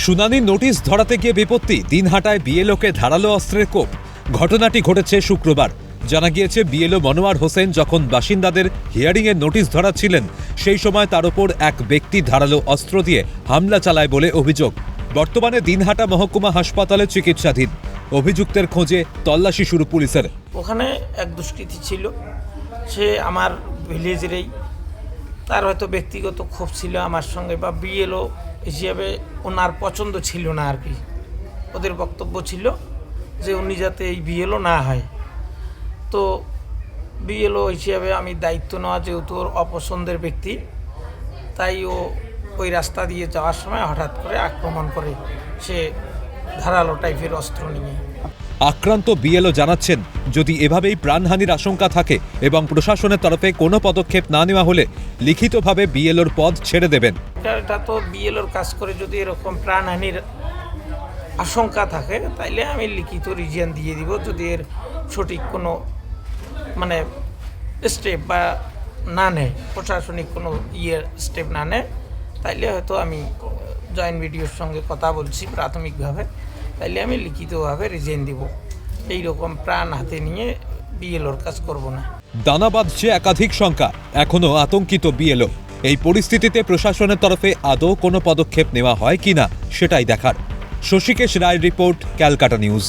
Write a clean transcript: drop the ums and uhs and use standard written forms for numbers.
শুনানির নোটিশ ধরাতে গিয়ে বিপত্তি, দিনহাটায় বিএলওকে ধারালো অস্ত্রের কোপ। ঘটনাটি ঘটেছে শুক্রবার। জানা গিয়েছে, বিএলও মনোয়ার হোসেন যখন বাসিন্দাদের হিয়ারিংয়ের নোটিশ ধরাচ্ছিলেন, সেই সময় তার ওপর এক ব্যক্তি ধারালো অস্ত্র দিয়ে হামলা চালায় বলে অভিযোগ। বর্তমানে দিনহাটা মহকুমা হাসপাতালে চিকিৎসাধীন। অভিযুক্তের খোঁজে তল্লাশি শুরু পুলিশের। ওখানে এক দুষ্কৃতী ছিল, সে আমার ভিলেজেরই। তার হয়তো ব্যক্তিগত ক্ষোভ ছিল আমার সঙ্গে, বা বিএলও হিসেবে ওনার পছন্দ ছিল না আর কি। ওদের বক্তব্য ছিল যে উনি যাতে এই বিএলও না হয়। তো বিএলও হিসেবে আমি দায়িত্ব নেওয়া, যেহেতু ওর অপছন্দের ব্যক্তি, তাই ও ওই রাস্তা দিয়ে যাওয়ার সময় হঠাৎ করে আক্রমণ করে, সে ধারালো টাইপের অস্ত্র নিয়ে। আক্রান্ত বিএলও জানাচ্ছেন, যদি এভাবেই প্রাণহানির আশঙ্কা থাকে এবং প্রশাসনের তরফে কোনো পদক্ষেপ না নেওয়া হলে লিখিতভাবে বিএলওর পদ ছেড়ে দেবেন। এটা তো বিএলওর কাজ করে, যদি এরকম প্রাণহানির আশঙ্কা থাকে তাইলে আমি লিখিত রিজিয়ন দিয়ে দিব। যদি এর সঠিক কোনো স্টেপ বা না নেয়, প্রশাসনিক কোনো স্টেপ না নেয়, তাইলে হয়তো আমি জয়েন্ট বিডিওর সঙ্গে কথা বলছি প্রাথমিকভাবে, তাইলে আমি লিখিতভাবে রিজাইন দিব। এইরকম প্রাণ হাতে নিয়ে বিএলওর কাজ করব না। দানা বাঁধছে একাধিক শঙ্কা, এখনও আতঙ্কিত বিএলও। এই পরিস্থিতিতে প্রশাসনের তরফে আদৌ কোনো পদক্ষেপ নেওয়া হয় কিনা সেটাই দেখার। শশীকেশ রায়ের রিপোর্ট, ক্যালকাটা নিউজ।